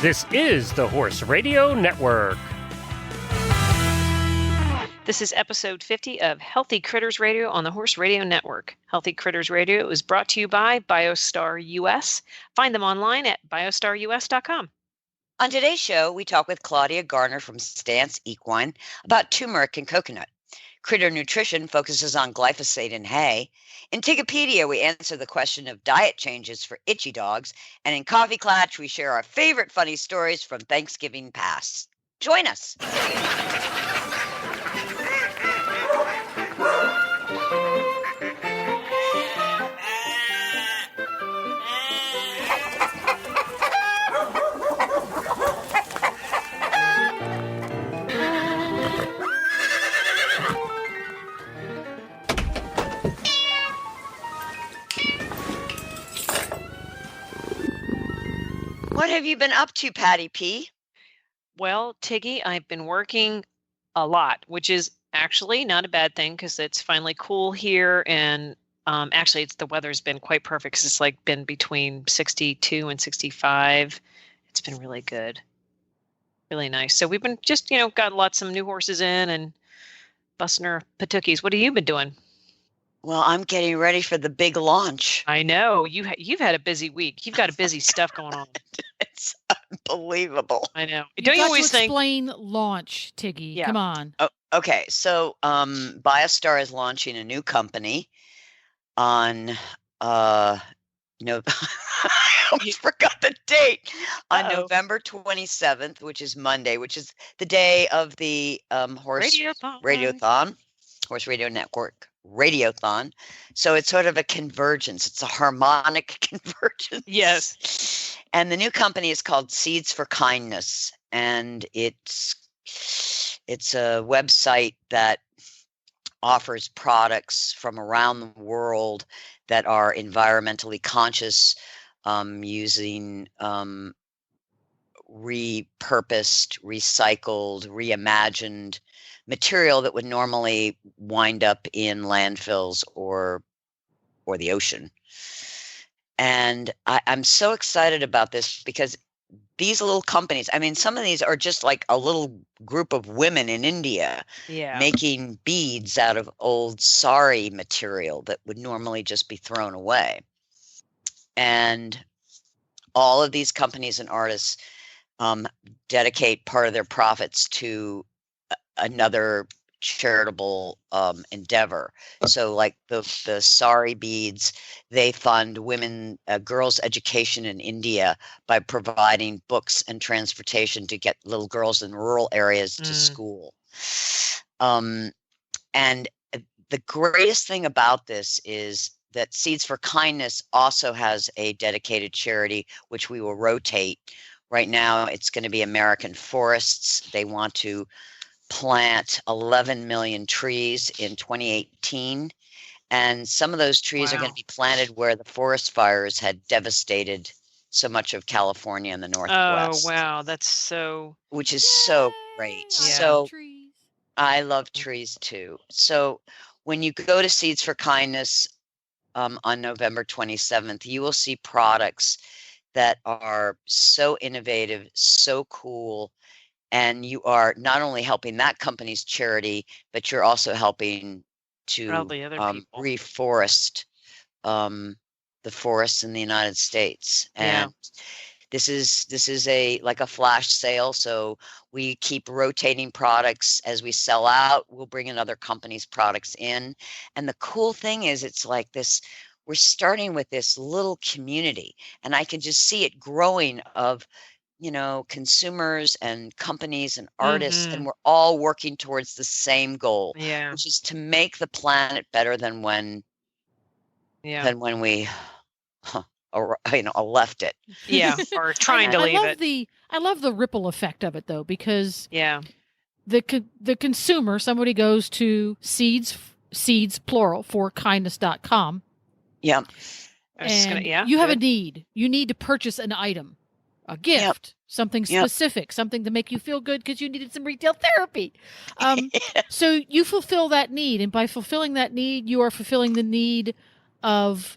This is the Horse Radio Network. This is episode 50 of Healthy Critters Radio on the Horse Radio Network. Healthy Critters Radio is brought to you by Biostar US. Find them online at biostarus.com. On today's show, we talk with Claudia Garner from Stance Equine about turmeric and coconut. Critter Nutrition focuses on glyphosate in hay. In Tigopedia, we answer the question of diet changes for itchy dogs. And in Coffee Clatch, we share our favorite funny stories from Thanksgiving past. Join us. What have you been up to, Patty P? Well, Tiggy, I've been working a lot, which is actually not a bad thing because it's finally cool here. And actually, the weather's been quite perfect because it's like been between 62 and 65. It's been really good. Really nice. So we've been just, got some new horses in and busting our patookies. What have you been doing? Well, I'm getting ready for the big launch. I know. You've had a busy week. You've got a busy stuff going on. It's unbelievable. I know. Don't you always explain launch, Tiggy? Yeah. Come on. Oh, okay. So Biostar is launching a new company on I almost forgot the date. On November 27th, which is Monday, which is the day of the Horse Radiothon, Horse Radio Network Radiothon. So it's sort of a convergence. It's a harmonic convergence. Yes. And the new company is called Seeds for Kindness. And it's a website that offers products from around the world that are environmentally conscious, using repurposed, recycled, reimagined material that would normally wind up in landfills or the ocean. And I'm so excited about this because these little companies, some of these are just like a little group of women in India making beads out of old sari material that would normally just be thrown away. And all of these companies and artists dedicate part of their profits to another charitable endeavor. So like the sari beads, they fund girls' education in India by providing books and transportation to get little girls in rural areas to school. And the greatest thing about this is that Seeds for Kindness also has a dedicated charity, which we will rotate. Right now, it's going to be American Forests. They want to plant 11 million trees in 2018. And some of those trees are going to be planted where the forest fires had devastated so much of California and the Northwest. Oh, wow. That's so... Which is so great. Yeah. So I love trees too. So when you go to Seeds for Kindness on November 27th, you will see products that are so innovative, so cool. And you are not only helping that company's charity, but you're also helping to reforest the forests in the United States. And this is like a flash sale. So we keep rotating products as we sell out. We'll bring in other companies' products in. And the cool thing is it's like this. We're starting with this little community, and I can just see it growing of consumers and companies and artists, and we're all working towards the same goal, which is to make the planet better than when we left it. Yeah, or trying to leave it. I love the ripple effect of it, though, because the consumer, somebody goes to seeds plural for kindness.com. Yeah. And you have a need. You need to purchase an item. A gift, something specific, something to make you feel good because you needed some retail therapy. So you fulfill that need. And by fulfilling that need, you are fulfilling the need of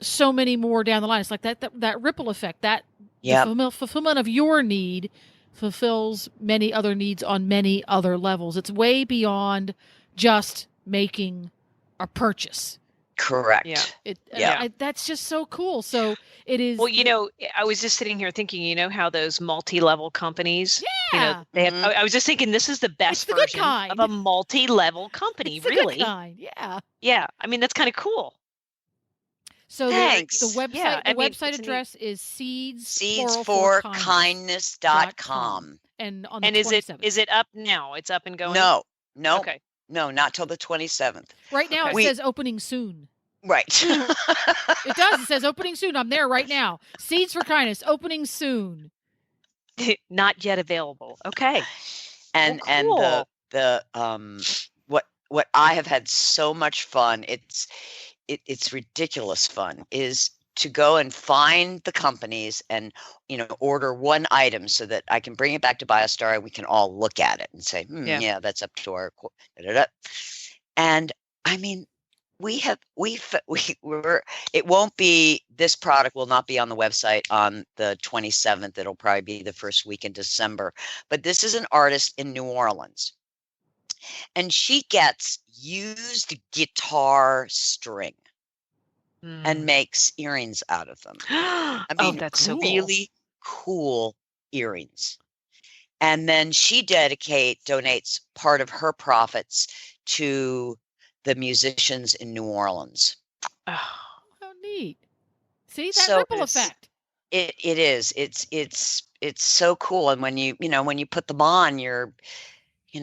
so many more down the line. It's like that ripple effect. That The fulfillment of your need fulfills many other needs on many other levels. It's way beyond just making a purchase. Correct. Yeah. That's just so cool. So it is. Well, I was just sitting here thinking, how those multi-level companies. Yeah. They have. I was just thinking, this is the best version of a multi-level company. It's the really. Good kind. Yeah. Yeah. I mean, that's kind of cool. So Thanks. the website website address is seeds4kindness.com. And on the 27th. Is it up now? It's up and going? No. Okay. No, not till the 27th. Right now it says opening soon. Right. It does. It says opening soon. I'm there right now. Seeds for Kindness, opening soon. Not yet available. Okay. And cool. what I have had so much fun, it's ridiculous fun, is to go and find the companies and order one item so that I can bring it back to Biostar and we can all look at it and say, yeah, that's up to our and I mean, this product will not be on the website on the 27th. It'll probably be the first week in December. But this is an artist in New Orleans. And she gets used guitar string and makes earrings out of them. I mean, that's so really cool earrings. And then she donates part of her profits to the musicians in New Orleans. Oh, how neat. See that ripple effect. It is. It's so cool. And when you put them on, you're in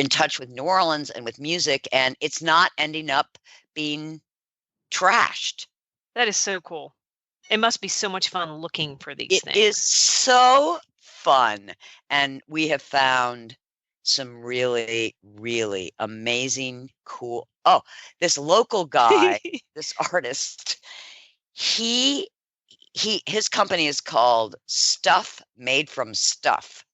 touch with New Orleans and with music, and it's not ending up being trashed. That is so cool. It must be so much fun looking for these things. It is so fun. And we have found some really, really amazing, cool. Oh, this local guy, this artist, his company is called Stuff Made from Stuff.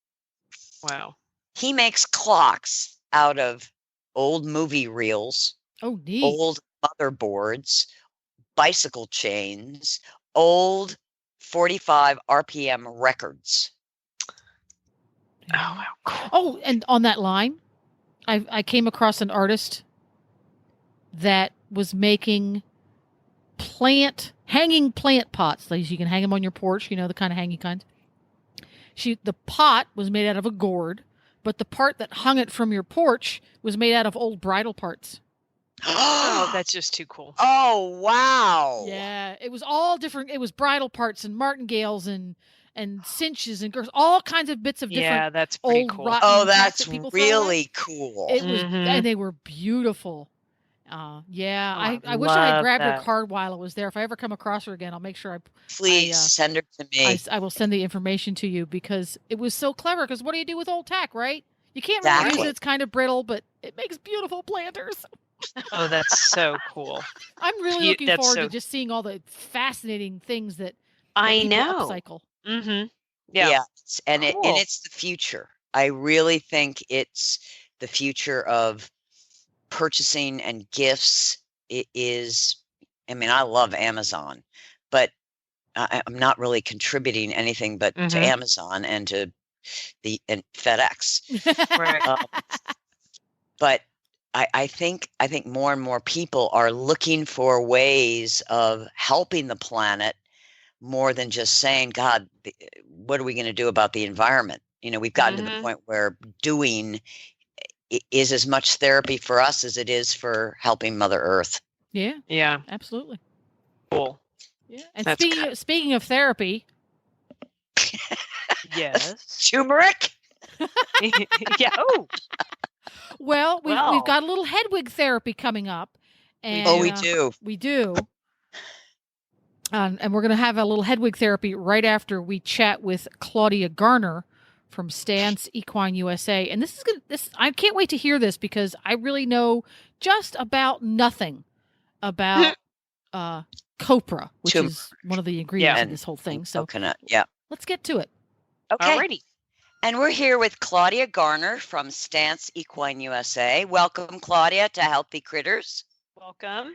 Wow. He makes clocks out of old movie reels. Oh, neat. Old motherboards, bicycle chains, old 45 RPM records. Oh, wow. Cool. Oh, and on that line, I came across an artist that was making hanging plant pots. Like you can hang them on your porch, the kind of hanging kinds. The pot was made out of a gourd, but the part that hung it from your porch was made out of old bridal parts. Oh, that's just too cool. Oh, wow. Yeah, it was all different. It was bridal parts and martingales and cinches and girls, all kinds of bits of different. Yeah, that's pretty old cool. rotten Oh, that's that really cool. It was, and they were beautiful. I wish I had grabbed her card while I was there. If I ever come across her again, I'll make sure Please send her to me. I will send the information to you because it was so clever. Because what do you do with old tack, right? You can't really use it. It's kind of brittle, but it makes beautiful planters. Oh, that's so cool. I'm really looking forward to just seeing all the fascinating things that I know. Upcycle. Mm-hmm. Yeah. And it's the future. I really think it's the future of purchasing and gifts. It is. I mean, I love Amazon, but I'm not really contributing anything but to Amazon and to and FedEx. Right. But I think more and more people are looking for ways of helping the planet more than just saying, God, what are we going to do about the environment? We've gotten to the point where doing is as much therapy for us as it is for helping Mother Earth. Yeah. Yeah. Absolutely. Cool. Yeah. And speaking of therapy. Yes. Turmeric? Yeah. Oh. Well, we've got a little Hedwig therapy coming up. And, we do. We do. And we're going to have a little Hedwig therapy right after we chat with Claudia Garner from Stance Equine USA. And I can't wait to hear this because I really know just about nothing about copra, which is one of the ingredients in this whole thing. So coconut. Yeah. Let's get to it. Okay. Alrighty. And we're here with Claudia Garner from Stance Equine USA. Welcome, Claudia, to Healthy Critters. Welcome.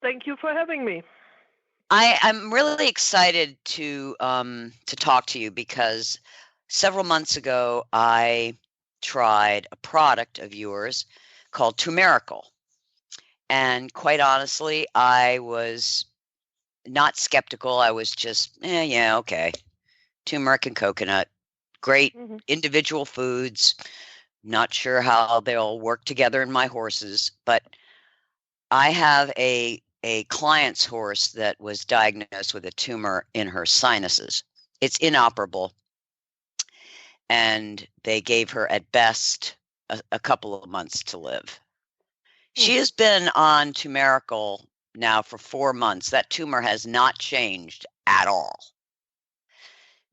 Thank you for having me. I'm really excited to talk to you because several months ago I tried a product of yours called Turmericle. And quite honestly, I was not skeptical. I was just, yeah, okay. Turmeric and coconut, great individual foods. Not sure how they'll work together in my horses, but I have a client's horse that was diagnosed with a tumor in her sinuses. It's inoperable, and they gave her at best a couple of months to live. She has been on Turmericle now for 4 months. That tumor has not changed at all.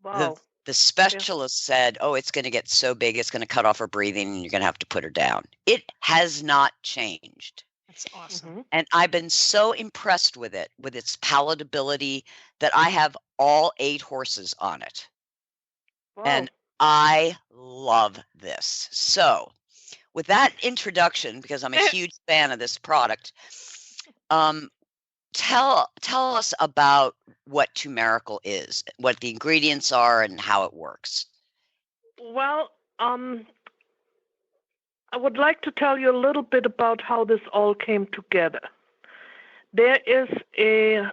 Wow. The specialist said, oh, it's going to get so big, it's going to cut off her breathing and you're going to have to put her down. It has not changed. That's awesome. And I've been so impressed with it, with its palatability, that I have all 8 horses on it. Wow. And I love this. So with that introduction, because I'm a huge fan of this product, tell us about what Turmericle is, what the ingredients are, and how it works. Well, I would like to tell you a little bit about how this all came together. There is a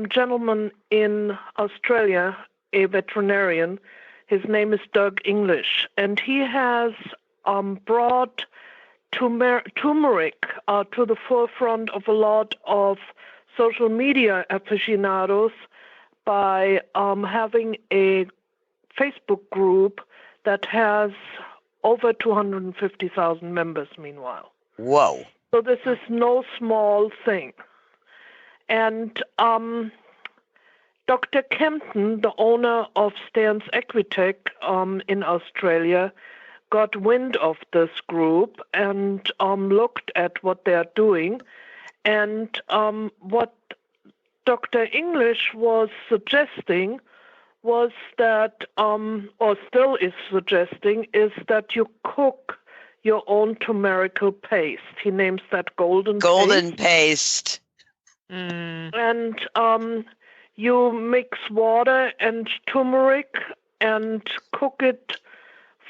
gentleman in Australia, a veterinarian. His name is Doug English, and he has brought turmeric to the forefront of a lot of social media aficionados by having a Facebook group that has over 250,000 members meanwhile. Whoa. So this is no small thing. And Dr. Kempton, the owner of Stans Equitech in Australia, got wind of this group and looked at what they're doing. And what Dr. English was suggesting was that, or still is suggesting, is that you cook your own turmerical paste. He names that golden paste. And you mix water and turmeric and cook it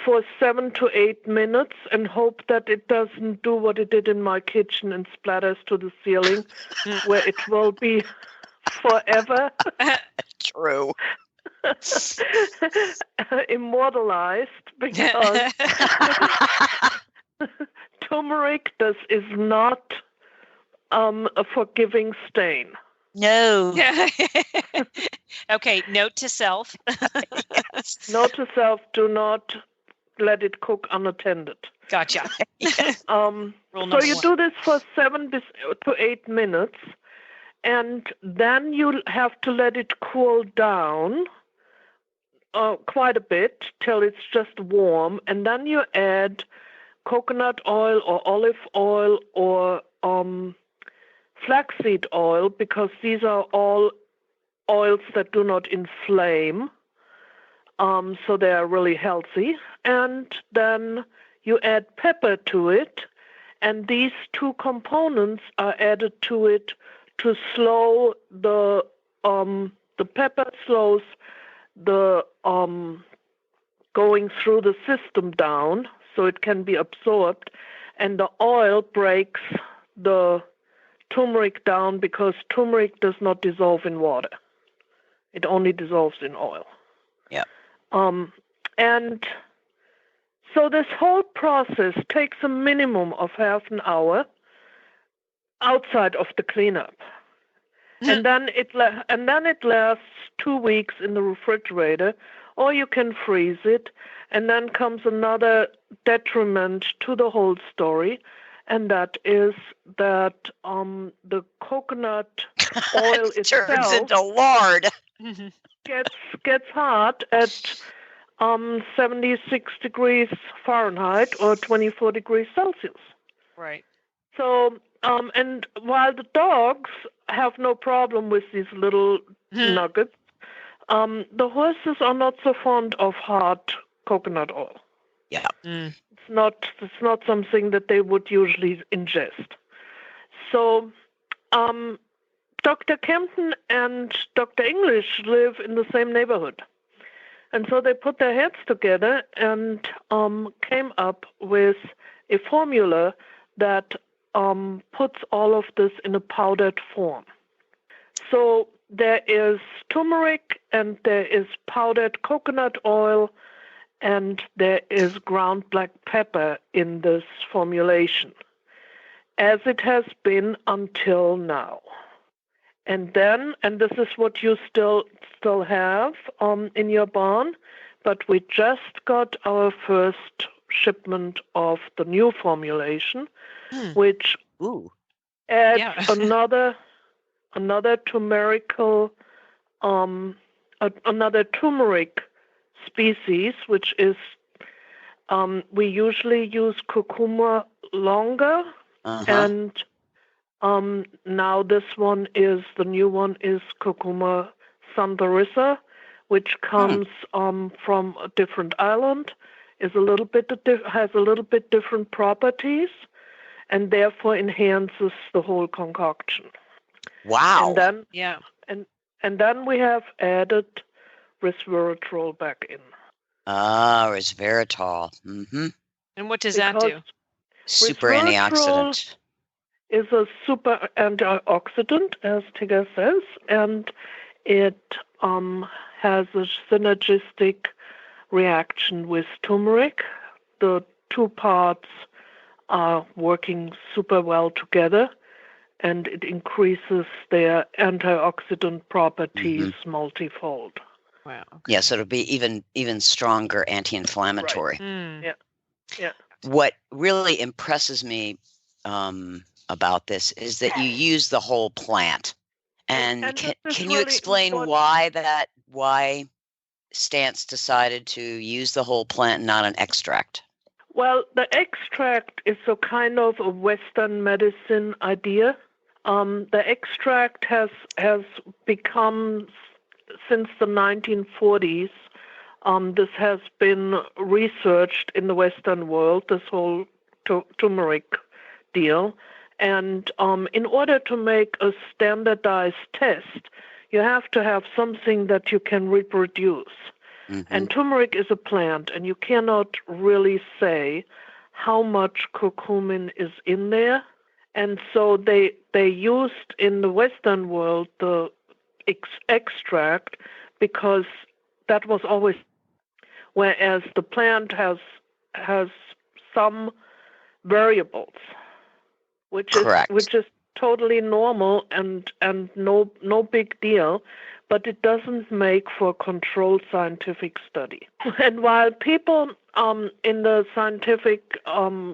for 7 to 8 minutes and hope that it doesn't do what it did in my kitchen and splatters to the ceiling, where it will be forever. True. Immortalized, because turmeric is not a forgiving stain. No. Okay, note to self. Yes. Note to self, do not let it cook unattended. Gotcha. So you do this for 7 to 8 minutes, and then you have to let it cool down quite a bit till it's just warm, and then you add coconut oil or olive oil or flaxseed oil, because these are all oils that do not inflame, so they are really healthy. And then you add pepper to it, and these 2 components are added to it to slow the pepper slows the going through the system down so it can be absorbed, and the oil breaks the turmeric down, because turmeric does not dissolve in water. It only dissolves in oil. Yeah. And so this whole process takes a minimum of half an hour outside of the cleanup. And then it lasts 2 weeks in the refrigerator, or you can freeze it. And then comes another detriment to the whole story, and that is that the coconut oil itself turns into lard. gets hot at 76 degrees Fahrenheit or 24 degrees Celsius. Right. So, and while the dogs have no problem with these little nuggets, the horses are not so fond of hot coconut oil. Yeah. It's not something that they would usually ingest. So Dr. Kempton and Dr. English live in the same neighborhood. And so they put their heads together and came up with a formula that puts all of this in a powdered form. So there is turmeric, and there is powdered coconut oil, and there is ground black pepper in this formulation, as it has been until now. And then, and this is what you still have in your barn, but we just got our first shipment of the new formulation, which adds another Turmericle, another turmeric species, which is we usually use Curcuma longa, and now this one is, the new one is Curcuma sandarissa, which comes from a different island, has a little bit different properties, and therefore enhances the whole concoction. Wow. And then and then we have added resveratrol back in. Resveratrol. Mm-hmm. And what does that do? Super antioxidant. Is a super antioxidant, as Tigger says, and it has a synergistic reaction with turmeric. The two parts are working super well together, and it increases their antioxidant properties multifold. Wow. Okay. Yeah, so it'll be even stronger anti-inflammatory. Right. Yeah. What really impresses me about this is that you use the whole plant. And can you really explain why Stance decided to use the whole plant and not an extract? Well, the extract is a kind of a Western medicine idea. The extract has become, since the 1940s, this has been researched in the Western world, this whole turmeric deal. And in order to make a standardized test, you have to have something that you can reproduce. And turmeric is a plant, and you cannot really say how much curcumin is in there. And so they used in the Western world the extract because that was always, whereas the plant has some variables, which is totally normal and no big deal, but it doesn't make for controlled scientific study. And while people in the scientific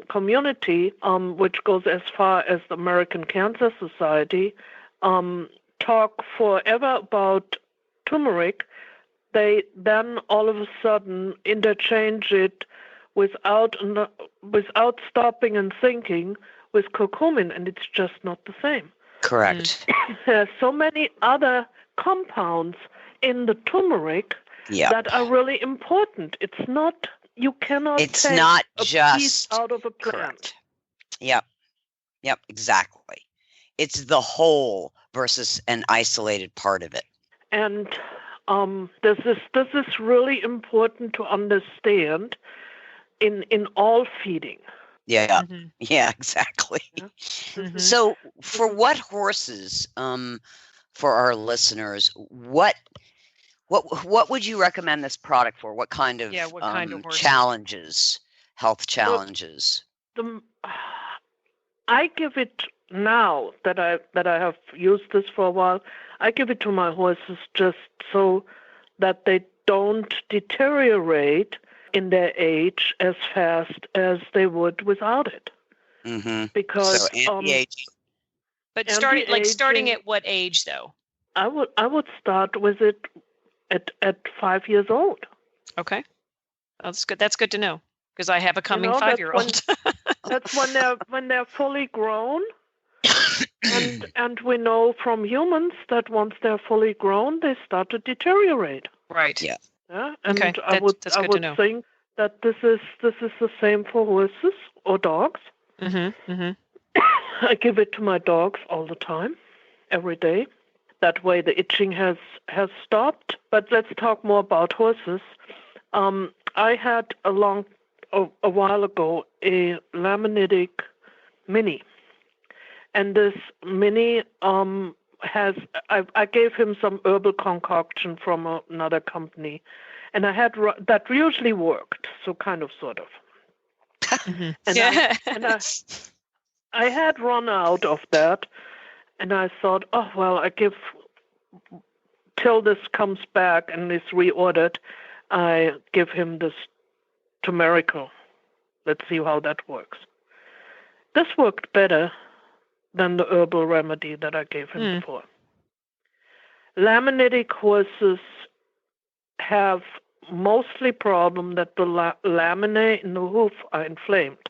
community, which goes as far as the American Cancer Society, talk forever about turmeric, they then all of a sudden interchange it without stopping and thinking with curcumin, and it's just not the same. Correct. There's so many other compounds in the turmeric that are really important. It's not, you cannot take a piece out of a plant. Correct. Yep, exactly. It's the whole versus an isolated part of it. And this is really important to understand in all feeding. Yeah, yeah, exactly. So for what horses, for our listeners, what would you recommend this product for? What kind of, challenges, health challenges? I give it, now that I have used this for a while, I give it to my horses just so that they don't deteriorate in their age as fast as they would without it. Because so anti-aging. But starting at what age though? I would start with it at 5 years old. Okay. Oh, that's good. That's good to know because I have a coming 5-year-old. That's when they're fully grown. and we know from humans that once they're fully grown, they start to deteriorate. Right. Yeah. Yeah. And okay. I would think that this is the same for horses or dogs. I give it to my dogs all the time. every day. That way the itching has stopped. But let's talk more about horses. I had a while ago a laminitic mini. And this mini I gave him some herbal concoction from another company. And I had that usually worked, so kind of, sort of. Mm-hmm. And I had run out of that, and I thought, oh well, I give till this comes back and is reordered. I give him this Turmericle. Let's see how that works. This worked better than the herbal remedy that I gave him before. Laminitic horses have mostly problem that the laminae in the hoof are inflamed.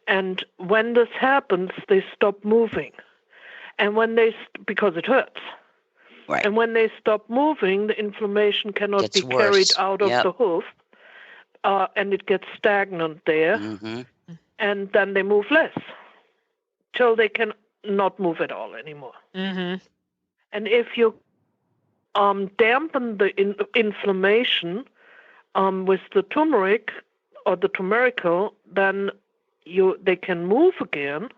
And when this happens, they stop moving. And when because it hurts. Right. And when they stop moving, the inflammation cannot be carried out of the hoof, and it gets stagnant there. Mm-hmm. And then they move less, till they can not move at all anymore. Mm-hmm. And if you dampen the inflammation with the turmeric or the Turmericle, then they can move again.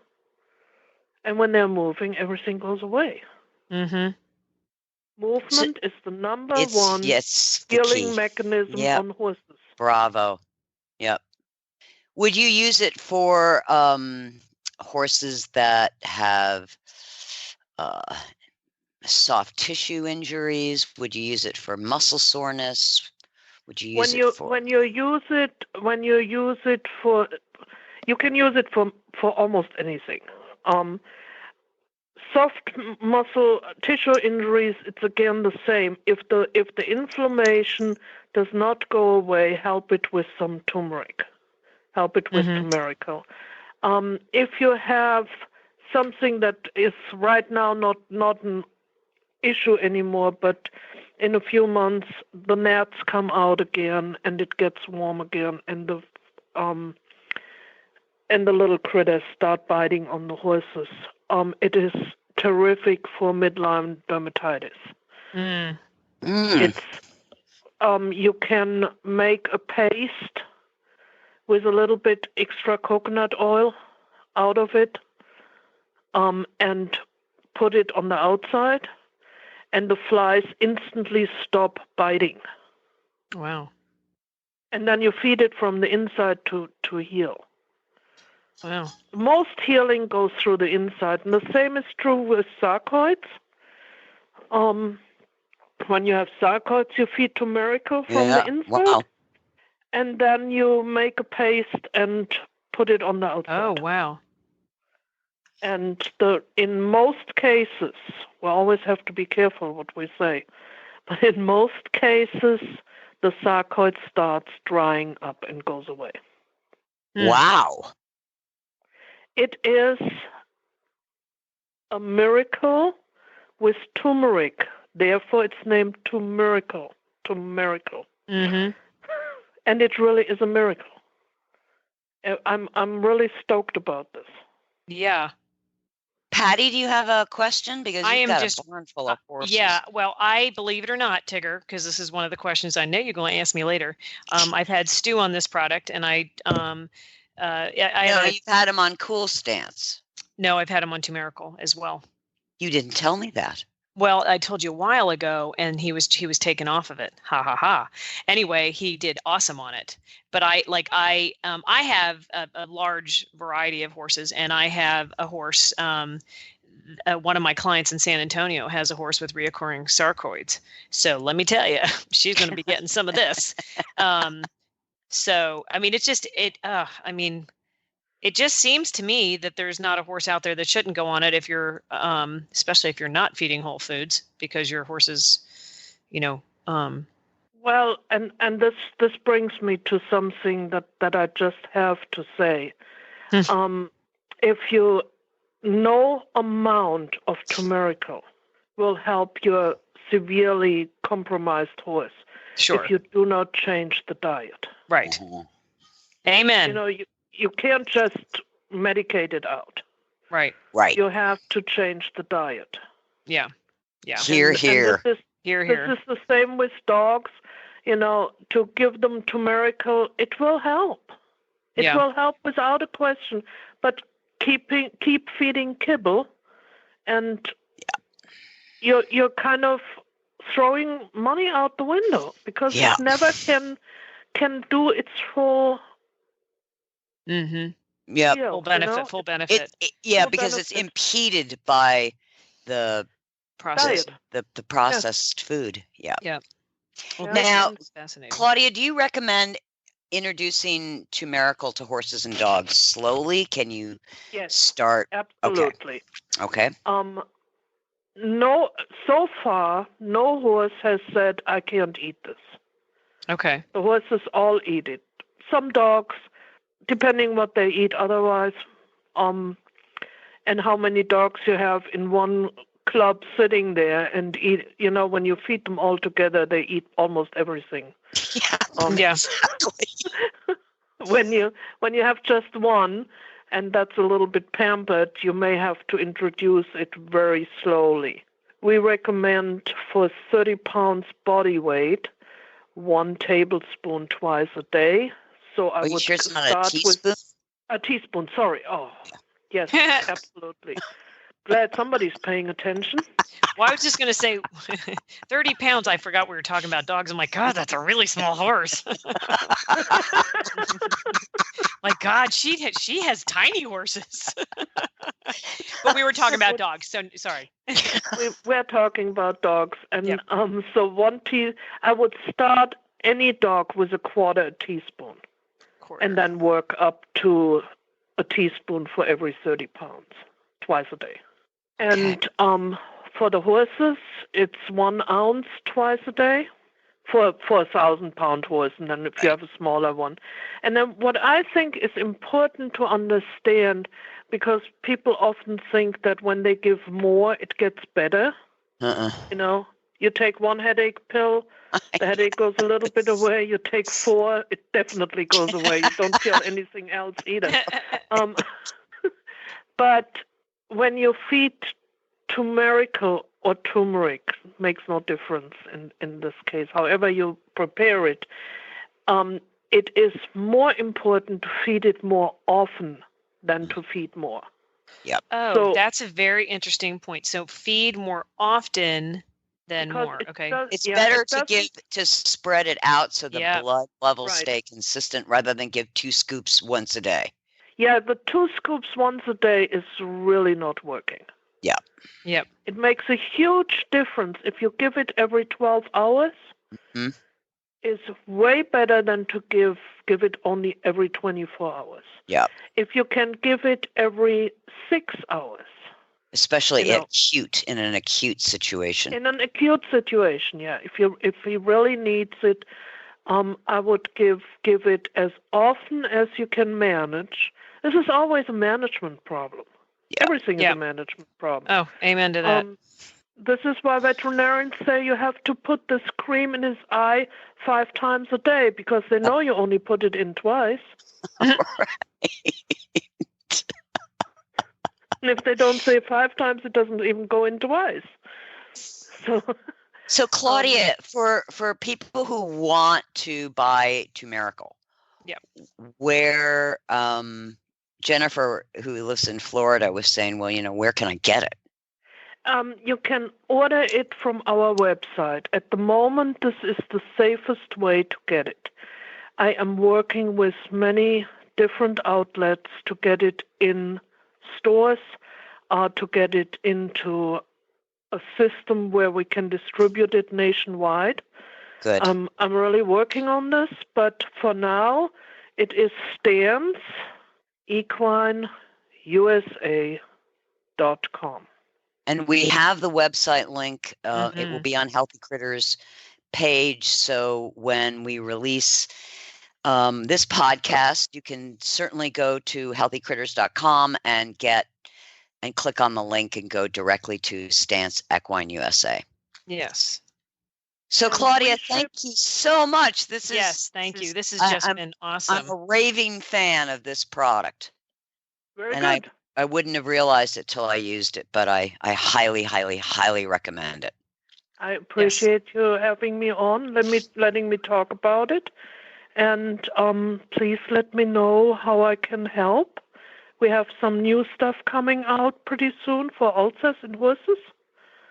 And when they're moving, everything goes away. Mm-hmm. Movement is the number one healing mechanism on horses. Bravo. Yep. Would you use it for horses that have soft tissue injuries? Would you use it for muscle soreness? Would you use it for when you use it for, you can use it for almost anything. Soft muscle tissue injuries, it's again the same. If the inflammation does not go away, help it with some turmeric. Help it with Turmericle. If you have something that is right now not an issue anymore, but in a few months the gnats come out again and it gets warm again, and the little critters start biting on the horses. It is terrific for midline dermatitis. It's you can make a paste with a little bit extra coconut oil out of it, and put it on the outside, and the flies instantly stop biting. Wow. And then you feed it from the inside to heal. Wow. Most healing goes through the inside, and the same is true with sarcoids. When you have sarcoids, you feed Turmericle from the inside, and then you make a paste and put it on the outside. Oh, wow. And in most cases, we always have to be careful what we say, but in most cases, the sarcoid starts drying up and goes away. Wow. It is a miracle with turmeric. Therefore, it's named Turmericle. Mm-hmm. And it really is a miracle. I'm really stoked about this. Yeah. Patty, do you have a question? Because you've got a barn full of horses. Yeah, well, I believe it or not, Tigger, because this is one of the questions I know you're going to ask me later. I've had Stu on this product, and you've had him on Cool Stance. No, I've had him on Turmericle as well. You didn't tell me that. Well, I told you a while ago, and he was taken off of it. Ha ha ha. Anyway, he did awesome on it. But I have a large variety of horses, and I have a horse. One of my clients in San Antonio has a horse with reoccurring sarcoids. So let me tell you, she's going to be getting some of this. So I mean, it just seems to me that there's not a horse out there that shouldn't go on it if you're, especially if you're not feeding whole foods, because your horse is, Well, and this brings me to something that I just have to say. If you no amount of Turmericle will help your severely compromised horse. Sure. If you do not change the diet. Right. Amen. You can't just medicate it out. Right. Right. You have to change the diet. Yeah. Here. This is the same with dogs. To give them Turmericle, it will help. It will help without a question. But keep feeding kibble, and you're kind of throwing money out the window because it never can do its full. Yeah. Full benefit. Full benefit. Because it's impeded by the process. The processed food. Yeah. Yeah. Well, now, fascinating. Claudia, do you recommend introducing Turmericle to horses and dogs slowly? Can you start? Absolutely. Okay. No, so far, no horse has said, I can't eat this. Okay. The horses all eat it. Some dogs, depending what they eat otherwise, and how many dogs you have in one club sitting there and eat, when you feed them all together, they eat almost everything. Exactly. When you have just one, and that's a little bit pampered, you may have to introduce it very slowly. We recommend for 30 pounds body weight, 1 tablespoon twice a day. So I would start with a teaspoon. Sorry. Oh, yes, absolutely. Glad somebody's paying attention. Well, I was just going to say 30 pounds. I forgot we were talking about dogs. I'm like, God, that's a really small horse. My God, she has tiny horses. But we were talking about dogs, so sorry. We're talking about dogs. And so I would start any dog with 1/4 teaspoon. And then work up to a teaspoon for every 30 pounds, twice a day. And for the horses, it's 1 ounce twice a day for a 1,000-pound horse, and then if you have a smaller one. And then what I think is important to understand, because people often think that when they give more, it gets better. You take 1 headache pill, the headache goes a little bit away. You take 4, it definitely goes away. You don't feel anything else either. But when you feed Turmericle or turmeric, makes no difference in this case. However you prepare it, it is more important to feed it more often than to feed more. Yep. Oh, so, that's a very interesting point. So feed more often than more. Okay. It's better to spread it out so the blood levels stay consistent rather than give 2 scoops once a day. Yeah, the 2 scoops once a day is really not working. Yeah. Yep. It makes a huge difference if you give it every 12 hours. It's way better than to give it only every 24 hours. Yeah. If you can give it every 6 hours. Especially in an acute situation. In an acute situation, yeah. If he really needs it, I would give it as often as you can manage. This is always a management problem. Yeah. Everything is a management problem. Oh, amen to that. This is why veterinarians say you have to put this cream in his eye 5 times a day, because they know you only put it in twice. Right. And if they don't say 5 times, it doesn't even go in twice. So Claudia, for people who want to buy Turmericle, where Jennifer, who lives in Florida, was saying, well, where can I get it? You can order it from our website. At the moment, this is the safest way to get it. I am working with many different outlets to get it in stores, to get it into a system where we can distribute it nationwide. Good. I'm really working on this, but for now, it is Stan's equineusa.com. And we have the website link. It will be on Healthy Critters page. So when we release this podcast, you can certainly go to healthycritters.com and click on the link and go directly to Stance Equine USA. Yes. So Claudia, thank you so much. Thank you. This has just been awesome. I'm a raving fan of this product. Very good. I wouldn't have realized it till I used it, but I highly, highly, highly recommend it. I appreciate you having me on, letting me talk about it, and please let me know how I can help. We have some new stuff coming out pretty soon for ulcers and horses.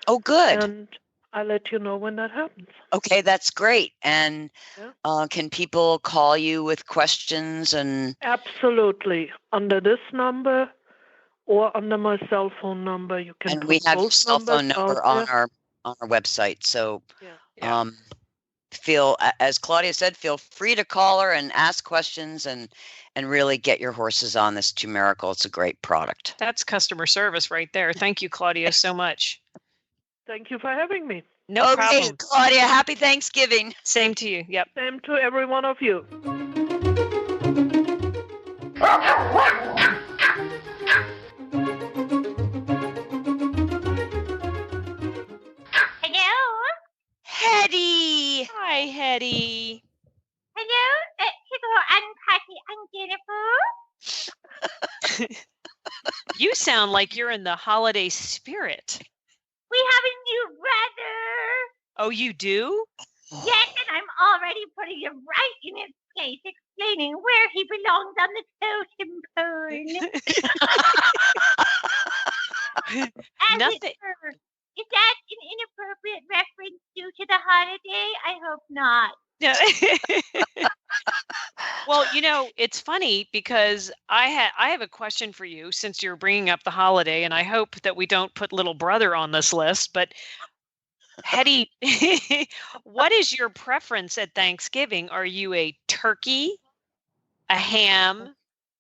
Oh, good. And I'll let you know when that happens. Okay, that's great. And can people call you with questions? And absolutely, under this number or under my cell phone number. You can. And we have your cell phone number on our website. So feel, as Claudia said, feel free to call her and ask questions and really get your horses on this Turmericle. It's a great product. That's customer service right there. Thank you, Claudia, so much. Thank you for having me. No problem. Claudia, happy Thanksgiving. Same to you. Yep. Same to every one of you. Hello? Hetty. Hi, Hetty. Hello? Tickle and Patty and Jennifer? You sound like you're in the holiday spirit. We have a new brother. Oh, you do? Yes, and I'm already putting him right in his place, explaining where he belongs on the totem pole. Nothing. Is that an inappropriate reference due to the holiday? I hope not. No. Well, it's funny because I have a question for you since you're bringing up the holiday, and I hope that we don't put little brother on this list. But Hetty, what is your preference at Thanksgiving? Are you a turkey, a ham,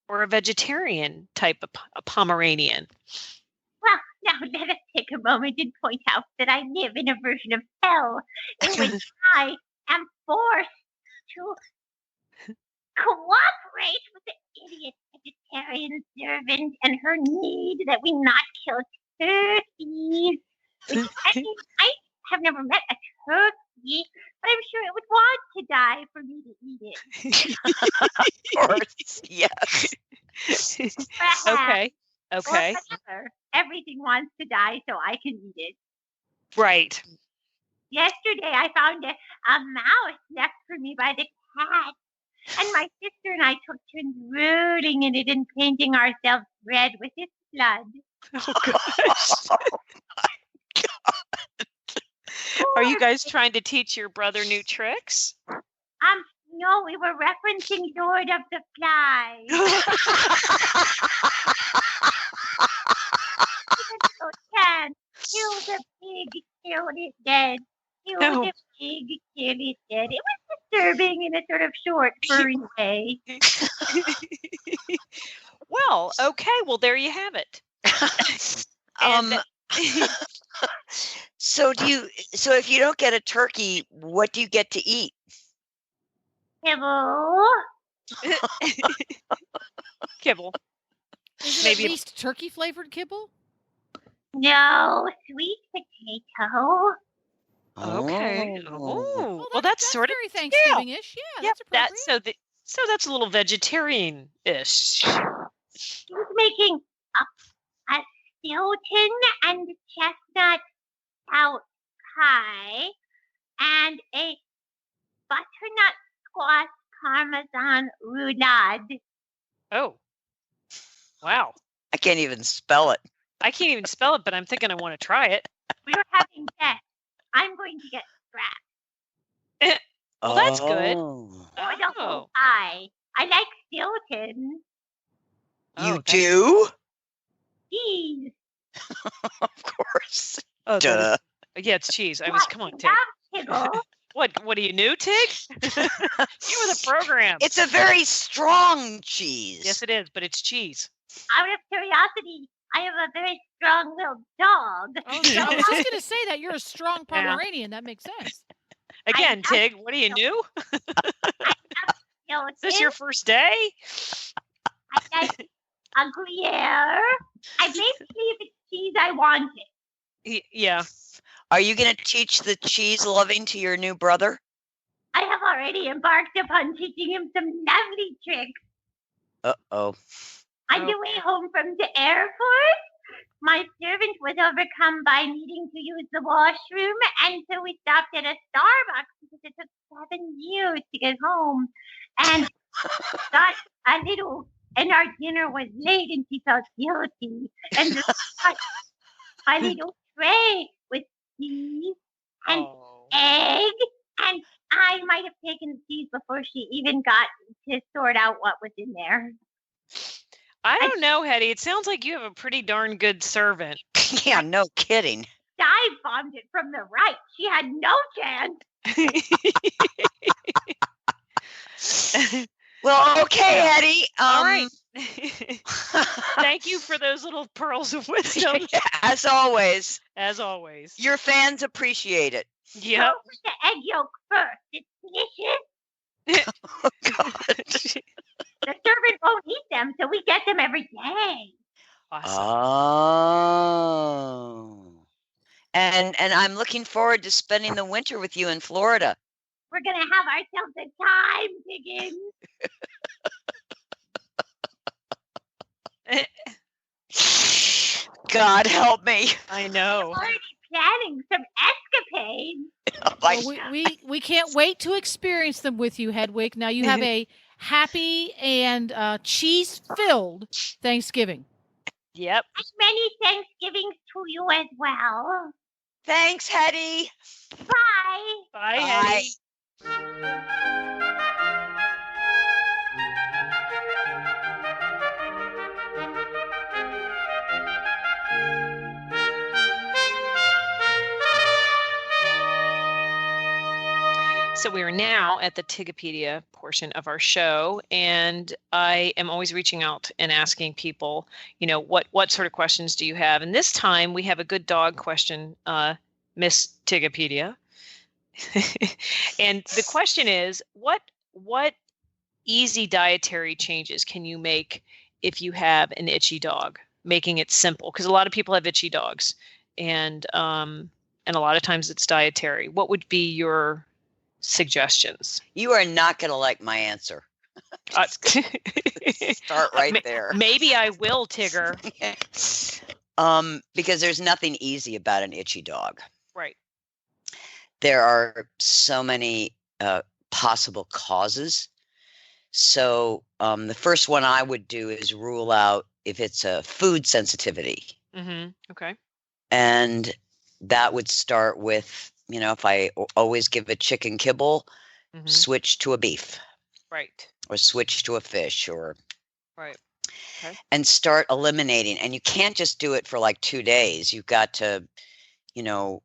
or a vegetarian type of a Pomeranian? Well, now let us take a moment and point out that I live in a version of hell in which I am forced to cooperate with the idiot vegetarian servant and her need that we not kill turkeys. Which, I have never met a turkey, but I'm sure it would want to die for me to eat it. Of course, yes. Okay. Or whatever. Everything wants to die so I can eat it. Right. Yesterday, I found a mouse left for me by the cat. And my sister and I took turns rooting in it and painting ourselves red with its blood. Oh, gosh. Oh, my God. Are you guys trying to teach your brother new tricks? No, we were referencing Lord of the Flies. Kill the pig, kill it dead. Kill the pig, kill it dead. It was disturbing in a sort of short, furry way. Well, okay. Well, there you have it. So if you don't get a turkey, what do you get to eat? Kibble. Kibble. Is it at least turkey flavored kibble? No, sweet potato. Okay. Oh. Well, that's sort of very Thanksgiving-ish. Yeah, that's appropriate. So that's a little vegetarian-ish. He was making a Stilton and chestnut stout pie and a butternut squash parmesan roulade. Oh, wow. I can't even spell it. I can't even spell it, but I'm thinking I want to try it. We were having guests. I'm going to get scrapped. Well, that's good. Or the whole pie. I like Stilton. You do? Cheese. Of course. Oh, duh. Yeah, it's cheese. Come on, Tig. What are you new, Tig? You were the program. It's a very strong cheese. Yes, it is, but it's cheese. Out of curiosity, I have a very strong-willed dog. Oh, I was just going to say that you're a strong Pomeranian. That makes sense. Again, Tig, what are you new? Is this your first day? I like a Gruyere. I basically, if it's cheese, I want it. Yeah. Are you going to teach the cheese loving to your new brother? I have already embarked upon teaching him some lovely tricks. Uh-oh. On the way home from the airport, my servant was overcome by needing to use the washroom, and so we stopped at a Starbucks because it took 7 years to get home. And got a little, and our dinner was late, and she felt guilty. And so got a little tray with cheese and egg, and I might have taken the cheese before she even got to sort out what was in there. I don't know, Hetty. It sounds like you have a pretty darn good servant. Yeah, no kidding. Dive bombed it from the right. She had no chance. Well, okay, Hetty. All right. Thank you for those little pearls of wisdom. As always. As always. Your fans appreciate it. Yep. Go with the egg yolk first. It's delicious. Oh, God. The servant won't eat them, so we get them every day. Awesome. Oh. And I'm looking forward to spending the winter with you in Florida. We're going to have ourselves a time, Higgins. God help me. I know. We're already planning some escapades. Well, we can't wait to experience them with you, Hedwig. Now you have a happy and cheese-filled Thanksgiving. Yep. And many Thanksgivings to you as well. Thanks, Hetty. Bye. Bye, Hetty. So we are now at the Tigopedia portion of our show, and I am always reaching out and asking people, what sort of questions do you have? And this time we have a good dog question, Miss Tigopedia. And the question is, what easy dietary changes can you make if you have an itchy dog? Making it simple, because a lot of people have itchy dogs, and a lot of times it's dietary. What would be your suggestions? You are not going to like my answer. Start right there. Maybe I will, Tigger. Because there's nothing easy about an itchy dog. Right. There are so many possible causes. So the first one I would do is rule out if it's a food sensitivity. Mm-hmm. Okay. And that would start with, if I always give a chicken kibble, switch to a beef. Right. Or switch to a fish or. Right. Okay. And start eliminating. And you can't just do it for like 2 days. You've got to,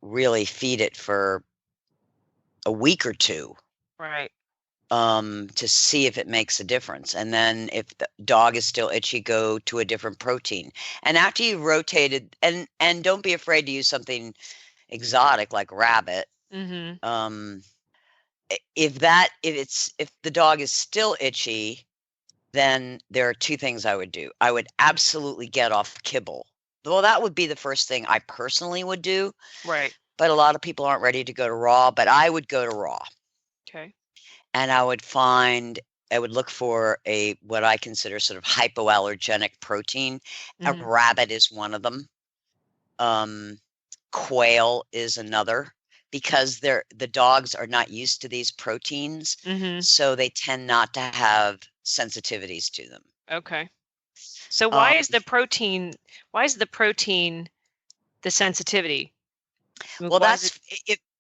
really feed it for a week or two. Right. To see if it makes a difference. And then if the dog is still itchy, go to a different protein. And after you've rotated, and don't be afraid to use something exotic like rabbit. Mm-hmm. If the dog is still itchy, then there are 2 things I would do. I would absolutely get off kibble. Well, that would be the first thing I personally would do. Right. But a lot of people aren't ready to go to raw, but I would go to raw. Okay. And I would look for what I consider sort of hypoallergenic protein. Mm-hmm. A rabbit is one of them. Quail is another, because the dogs are not used to these proteins. Mm-hmm. So they tend not to have sensitivities to them. Okay. So why is the protein the sensitivity? Well, that's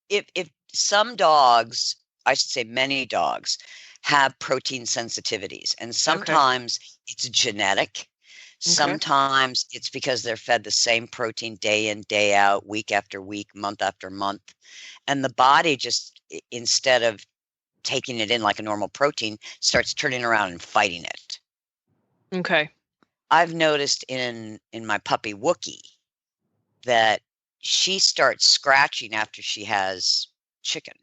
if some dogs, I should say many dogs, have protein sensitivities, and sometimes it's genetic. Sometimes it's because they're fed the same protein day in, day out, week after week, month after month. And the body just, instead of taking it in like a normal protein, starts turning around and fighting it. Okay. I've noticed in my puppy Wookie that she starts scratching after she has chicken.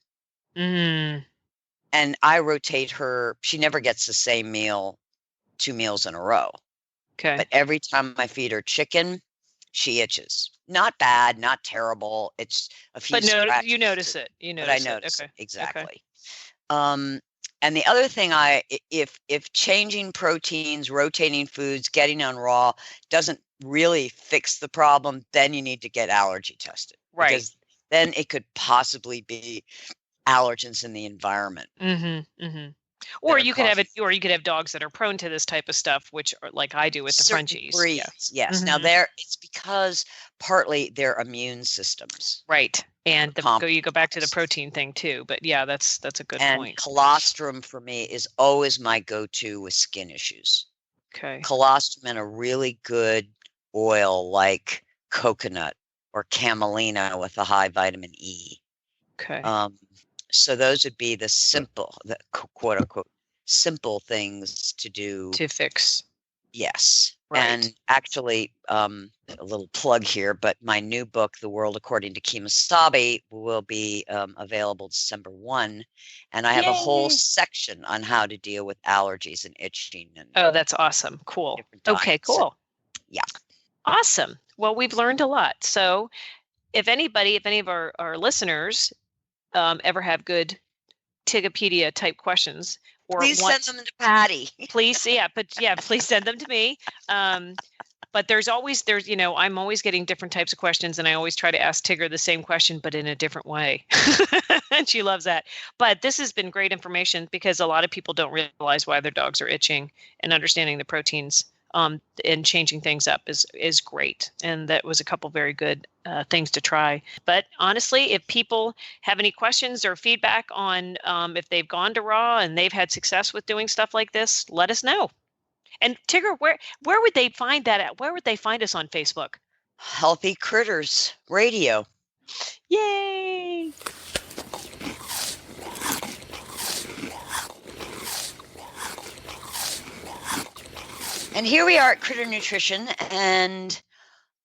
Mm. And I rotate her. She never gets the same meal 2 meals in a row. Okay. But every time I feed her chicken, she itches. Not bad, not terrible. It's a few scratches. You notice it. But I notice it. Exactly. Okay. And the other thing, if changing proteins, rotating foods, getting on raw doesn't really fix the problem, then you need to get allergy tested. Right. Because then it could possibly be allergens in the environment. Or you could have dogs that are prone to this type of stuff, which are like I do with the Frenchies. Breeds, yes. Now it's because partly their immune systems. Right. And you go back to the protein thing too. But yeah, that's a good point. And colostrum for me is always my go-to with skin issues. Okay. Colostrum in a really good oil like coconut or camelina with a high vitamin E. Okay. So those would be the quote unquote simple things to do to fix. Yes. Right. And actually, a little plug here, but my new book, The World According to Kemosabe, will be available December 1. And I have a whole section on how to deal with allergies and itching. And that's awesome. Cool. Okay, cool. Yeah. Awesome. Well, we've learned a lot. So if any of our listeners ever have good Tigopedia type questions, or please send them to Patty. Please send them to me. But I'm always getting different types of questions, and I always try to ask Tigger the same question, but in a different way. And she loves that. But this has been great information because a lot of people don't realize why their dogs are itching, and understanding the proteins and changing things up is great. And that was a couple very good things to try. But honestly, if people have any questions or feedback on if they've gone to raw and they've had success with doing stuff like this, let us know. And Tigger, where would they find that at? Where would they find us on Facebook? Healthy Critters Radio. Yay! And here we are at Critter Nutrition, and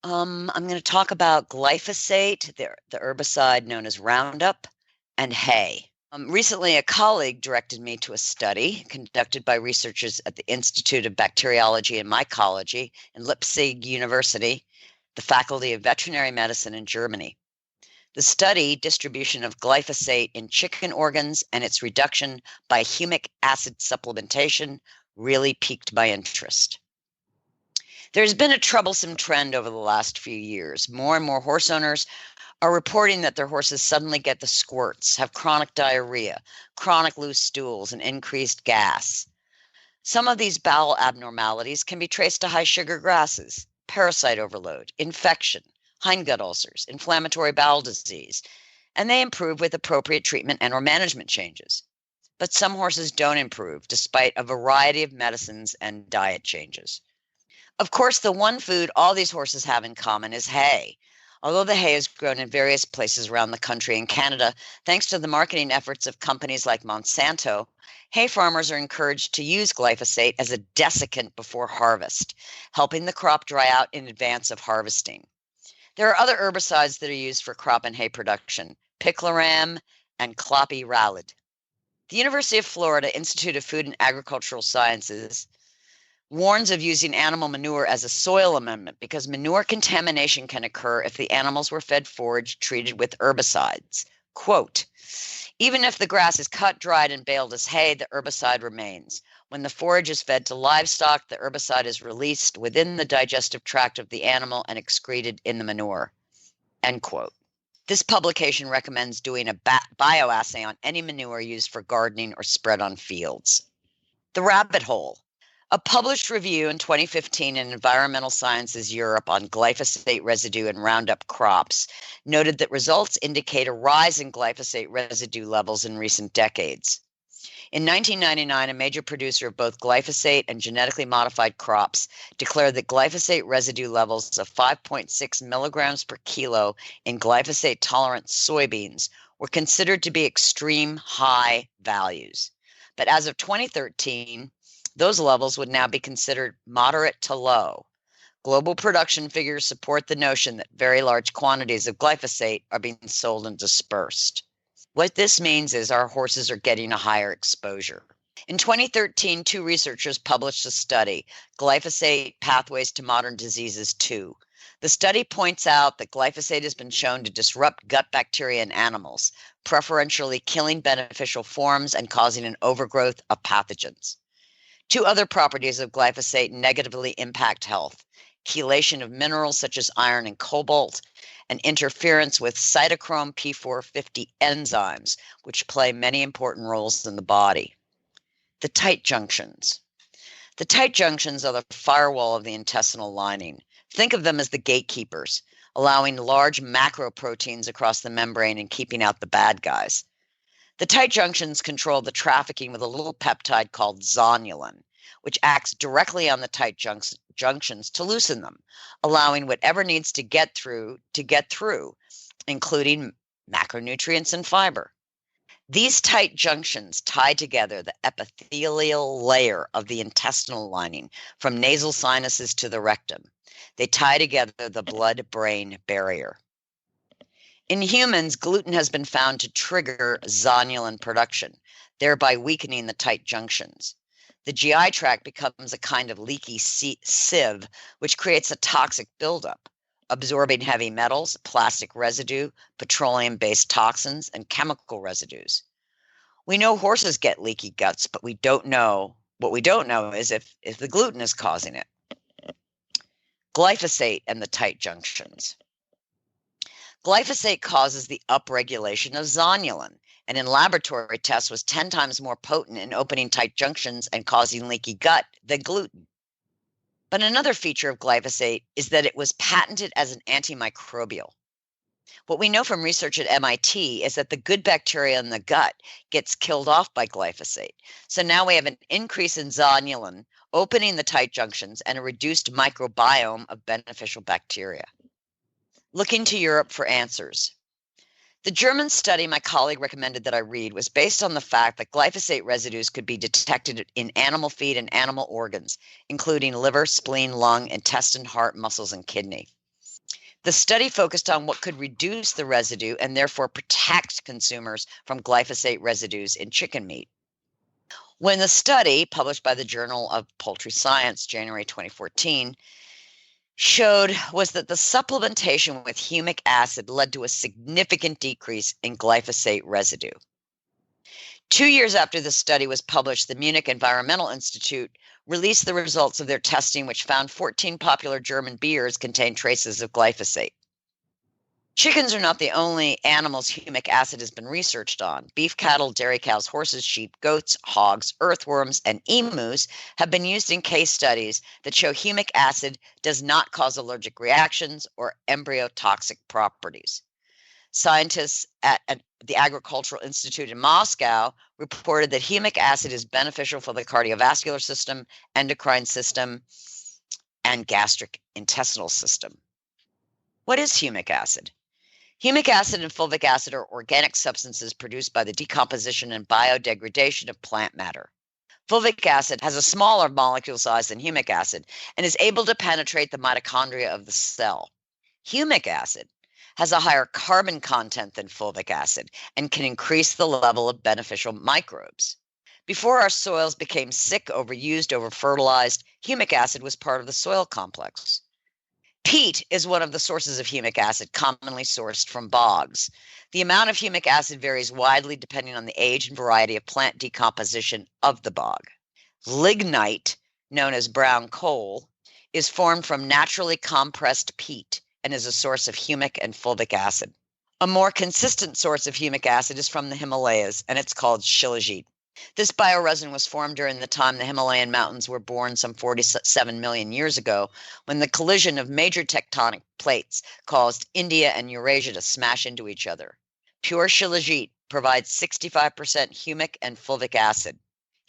I'm going to talk about glyphosate, the herbicide known as Roundup, and hay. Recently, a colleague directed me to a study conducted by researchers at the Institute of Bacteriology and Mycology in Leipzig University, the Faculty of Veterinary Medicine in Germany. The study, Distribution of Glyphosate in Chicken Organs and its Reduction by Humic Acid Supplementation, really piqued my interest. There's been a troublesome trend over the last few years. More and more horse owners are reporting that their horses suddenly get the squirts, have chronic diarrhea, chronic loose stools, and increased gas. Some of these bowel abnormalities can be traced to high sugar grasses, parasite overload, infection, hindgut ulcers, inflammatory bowel disease, and they improve with appropriate treatment and/or management changes. But some horses don't improve despite a variety of medicines and diet changes. Of course, the one food all these horses have in common is hay. Although the hay is grown in various places around the country and Canada, thanks to the marketing efforts of companies like Monsanto, hay farmers are encouraged to use glyphosate as a desiccant before harvest, helping the crop dry out in advance of harvesting. There are other herbicides that are used for crop and hay production, picloram and clopyralid. The University of Florida Institute of Food and Agricultural Sciences warns of using animal manure as a soil amendment because manure contamination can occur if the animals were fed forage treated with herbicides. Quote, even if the grass is cut, dried, and baled as hay, the herbicide remains. When the forage is fed to livestock, the herbicide is released within the digestive tract of the animal and excreted in the manure. End quote. This publication recommends doing a bioassay on any manure used for gardening or spread on fields. The rabbit hole. A published review in 2015 in Environmental Sciences Europe on glyphosate residue in Roundup crops noted that results indicate a rise in glyphosate residue levels in recent decades. In 1999, a major producer of both glyphosate and genetically modified crops declared that glyphosate residue levels of 5.6 milligrams per kilo in glyphosate-tolerant soybeans were considered to be extreme high values. But as of 2013, those levels would now be considered moderate to low. Global production figures support the notion that very large quantities of glyphosate are being sold and dispersed. What this means is our horses are getting a higher exposure. In 2013, two researchers published a study, Glyphosate Pathways to Modern Diseases 2. The study points out that glyphosate has been shown to disrupt gut bacteria in animals, preferentially killing beneficial forms and causing an overgrowth of pathogens. Two other properties of glyphosate negatively impact health: chelation of minerals such as iron and cobalt, and interference with cytochrome P450 enzymes, which play many important roles in the body. The tight junctions. The tight junctions are the firewall of the intestinal lining. Think of them as the gatekeepers, allowing large macroproteins across the membrane and keeping out the bad guys. The tight junctions control the trafficking with a little peptide called zonulin, which acts directly on the tight junctions to loosen them, allowing whatever needs to get through, including macronutrients and fiber. These tight junctions tie together the epithelial layer of the intestinal lining from nasal sinuses to the rectum. They tie together the blood-brain barrier. In humans, gluten has been found to trigger zonulin production, thereby weakening the tight junctions. The GI tract becomes a kind of leaky sieve, which creates a toxic buildup, absorbing heavy metals, plastic residue, petroleum-based toxins, and chemical residues. We know horses get leaky guts, but what we don't know is if the gluten is causing it. Glyphosate and the tight junctions. Glyphosate causes the upregulation of zonulin, and in laboratory tests was 10 times more potent in opening tight junctions and causing leaky gut than gluten. But another feature of glyphosate is that it was patented as an antimicrobial. What we know from research at MIT is that the good bacteria in the gut gets killed off by glyphosate. So now we have an increase in zonulin, opening the tight junctions, and a reduced microbiome of beneficial bacteria. Looking to Europe for answers. The German study my colleague recommended that I read was based on the fact that glyphosate residues could be detected in animal feed and animal organs, including liver, spleen, lung, intestine, heart, muscles, and kidney. The study focused on what could reduce the residue and therefore protect consumers from glyphosate residues in chicken meat. When the study, published by the Journal of Poultry Science, January 2014, showed was that the supplementation with humic acid led to a significant decrease in glyphosate residue. 2 years after the study was published, the Munich Environmental Institute released the results of their testing, which found 14 popular German beers contained traces of glyphosate. Chickens are not the only animals humic acid has been researched on. Beef cattle, dairy cows, horses, sheep, goats, hogs, earthworms, and emus have been used in case studies that show humic acid does not cause allergic reactions or embryotoxic properties. Scientists at the Agricultural Institute in Moscow reported that humic acid is beneficial for the cardiovascular system, endocrine system, and gastric intestinal system. What is humic acid? Humic acid and fulvic acid are organic substances produced by the decomposition and biodegradation of plant matter. Fulvic acid has a smaller molecule size than humic acid and is able to penetrate the mitochondria of the cell. Humic acid has a higher carbon content than fulvic acid and can increase the level of beneficial microbes. Before our soils became sick, overused, overfertilized, humic acid was part of the soil complex. Peat is one of the sources of humic acid commonly sourced from bogs. The amount of humic acid varies widely depending on the age and variety of plant decomposition of the bog. Lignite, known as brown coal, is formed from naturally compressed peat and is a source of humic and fulvic acid. A more consistent source of humic acid is from the Himalayas, and it's called shilajit. This bioresin was formed during the time the Himalayan mountains were born some 47 million years ago, when the collision of major tectonic plates caused India and Eurasia to smash into each other. Pure shilajit provides 65% humic and fulvic acid.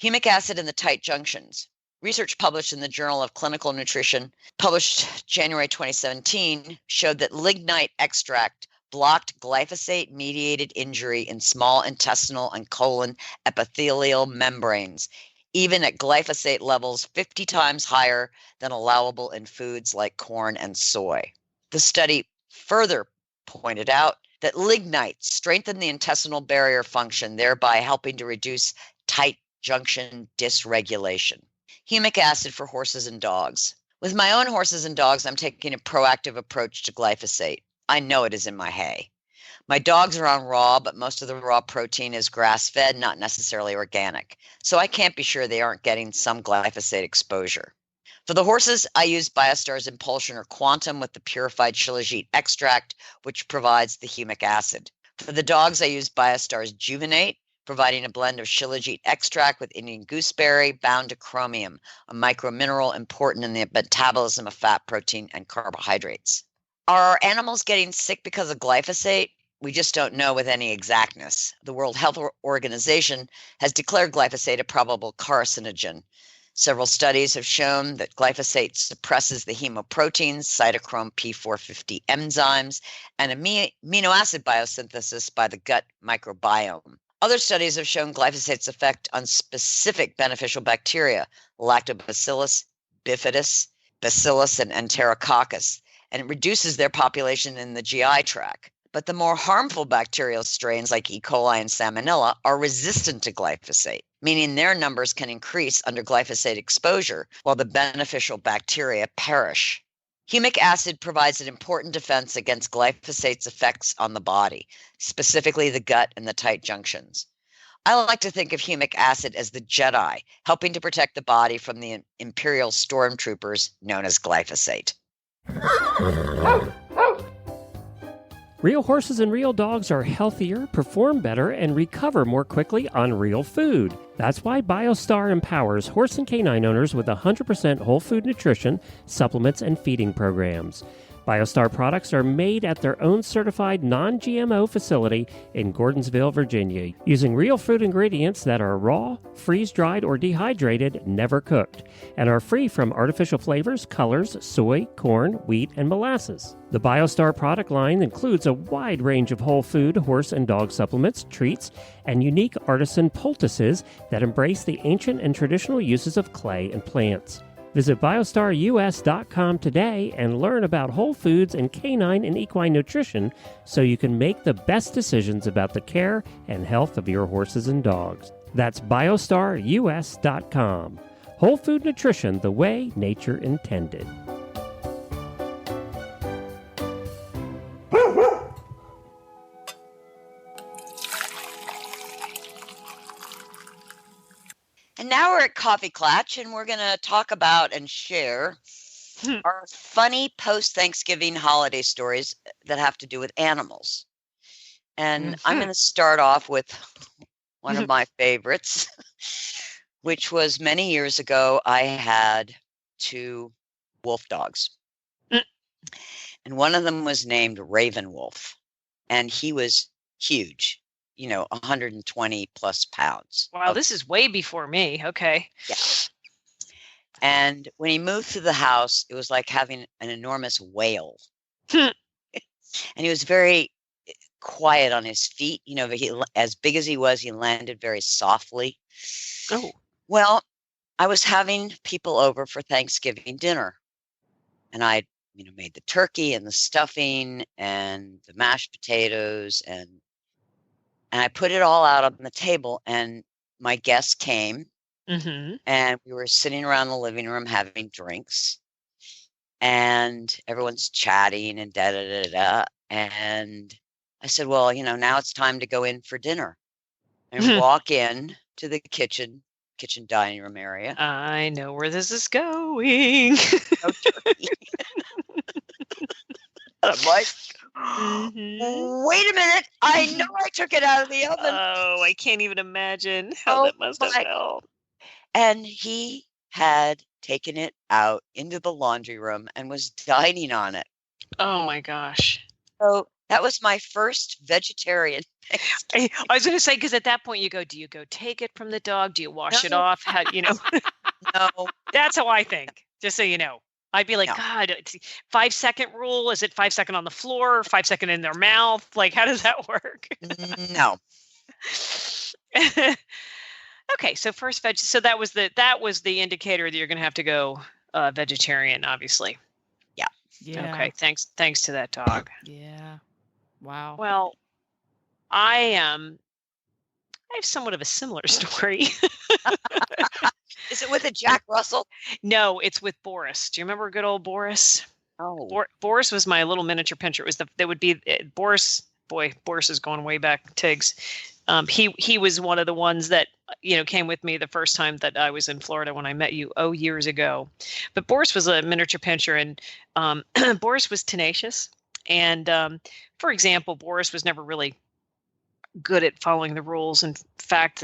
Humic acid in the tight junctions. Research published in the Journal of Clinical Nutrition, published January 2017, showed that lignite extract blocked glyphosate-mediated injury in small intestinal and colon epithelial membranes, even at glyphosate levels 50 times higher than allowable in foods like corn and soy. The study further pointed out that lignite strengthened the intestinal barrier function, thereby helping to reduce tight junction dysregulation. Humic acid for horses and dogs. With my own horses and dogs, I'm taking a proactive approach to glyphosate. I know it is in my hay. My dogs are on raw, but most of the raw protein is grass-fed, not necessarily organic. So I can't be sure they aren't getting some glyphosate exposure. For the horses, I use Biostar's Impulsion or Quantum with the purified shilajit extract, which provides the humic acid. For the dogs, I use Biostar's Juvenate, providing a blend of shilajit extract with Indian gooseberry bound to chromium, a micromineral important in the metabolism of fat, protein, and carbohydrates. Are our animals getting sick because of glyphosate? We just don't know with any exactness. The World Health Organization has declared glyphosate a probable carcinogen. Several studies have shown that glyphosate suppresses the hemoproteins, cytochrome P450 enzymes, and amino acid biosynthesis by the gut microbiome. Other studies have shown glyphosate's effect on specific beneficial bacteria, Lactobacillus, Bifidus, Bacillus, and Enterococcus, and it reduces their population in the GI tract. But the more harmful bacterial strains like E. coli and Salmonella are resistant to glyphosate, meaning their numbers can increase under glyphosate exposure while the beneficial bacteria perish. Humic acid provides an important defense against glyphosate's effects on the body, specifically the gut and the tight junctions. I like to think of humic acid as the Jedi, helping to protect the body from the imperial stormtroopers known as glyphosate. Real horses and real dogs are healthier, perform better, and recover more quickly on real food. That's why Biostar empowers horse and canine owners with 100% whole food nutrition, supplements, and feeding programs. Biostar products are made at their own certified non-GMO facility in Gordonsville, Virginia, using real fruit ingredients that are raw, freeze-dried, or dehydrated, never cooked, and are free from artificial flavors, colors, soy, corn, wheat, and molasses. The Biostar product line includes a wide range of whole food, horse and dog supplements, treats, and unique artisan poultices that embrace the ancient and traditional uses of clay and plants. Visit biostarus.com today and learn about whole foods and canine and equine nutrition so you can make the best decisions about the care and health of your horses and dogs. That's biostarus.com. Whole food nutrition the way nature intended. And now we're at Coffee Clatch, and we're going to talk about and share our funny post-Thanksgiving holiday stories that have to do with animals. And I'm going to start off with one of my favorites, which was many years ago. I had 2 wolf dogs. And one of them was named Raven Wolf, and he was huge. 120 plus pounds. Wow, this is way before me. Okay. Yeah. And when he moved to the house, it was like having an enormous whale. And he was very quiet on his feet. As big as he was, he landed very softly. Oh. Well, I was having people over for Thanksgiving dinner. And I, made the turkey and the stuffing and the mashed potatoes and I put it all out on the table, and my guests came, and we were sitting around the living room having drinks, and everyone's chatting and da-da-da-da. And I said, well, now it's time to go in for dinner. And walk in to the kitchen dining room area. I know where this is going. No turkey. And I'm like, wait a minute. I know I took it out of the oven. Oh, I can't even imagine how that must have felt. And he had taken it out into the laundry room and was dining on it. Oh my gosh. So that was my first vegetarian I was going to say, because at that point you go, do you go take it from the dog? Do you wash it off? How, No. That's how I think, just so you know. I'd be like, God, 5-second rule. Is it 5 second on the floor, 5 second in their mouth? Like, how does that work? No. Okay. So first veg. So that was the indicator that you're going to have to go vegetarian, obviously. Yeah. Yeah. Okay. Thanks to that dog. Yeah. Wow. Well, I have somewhat of a similar story. Is it with a Jack Russell? No, it's with Boris. Do you remember good old Boris? Oh, Boris was my little miniature pinscher. It was that would be Boris. Boy, Boris is going way back, Tiggs. He was one of the ones that came with me the first time that I was in Florida when I met you years ago. But Boris was a miniature pinscher, and Boris was tenacious. And for example, Boris was never really good at following the rules. In fact,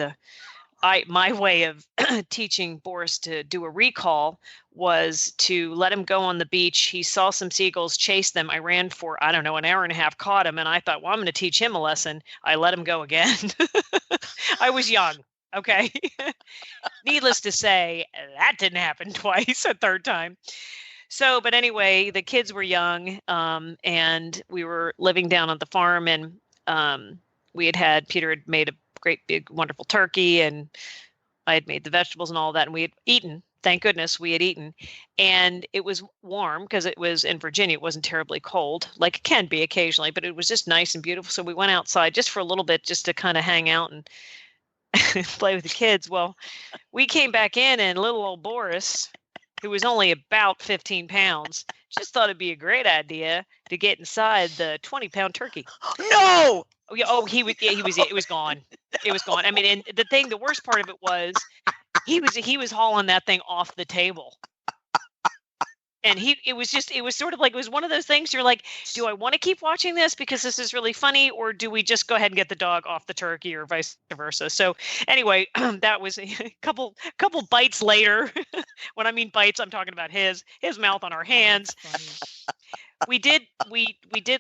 my way of teaching Boris to do a recall was to let him go on the beach. He saw some seagulls, chased them. I ran for, I don't know, an hour and a half, caught him. And I thought, well, I'm going to teach him a lesson. I let him go again. I was young. Okay. Needless to say, that didn't happen twice, a third time. So, but anyway, the kids were young, and we were living down on the farm, and Peter had made a great big wonderful turkey, and I had made the vegetables and all that, and we had eaten. Thank goodness we had eaten. And it was warm because it was in Virginia. It wasn't terribly cold, like it can be occasionally, but it was just nice and beautiful. So we went outside just for a little bit, just to kind of hang out and play with the kids. Well, we came back in, and little old Boris, who was only about 15 pounds, just thought it'd be a great idea to get inside the 20-pound turkey. No! Oh, it was gone. It was gone. I mean, and the worst part of it was he was hauling that thing off the table. And it was sort of like, it was one of those things you're like, do I want to keep watching this because this is really funny, or do we just go ahead and get the dog off the turkey, or vice versa? So anyway, that was a couple bites later. When I mean bites, I'm talking about his mouth on our hands. We did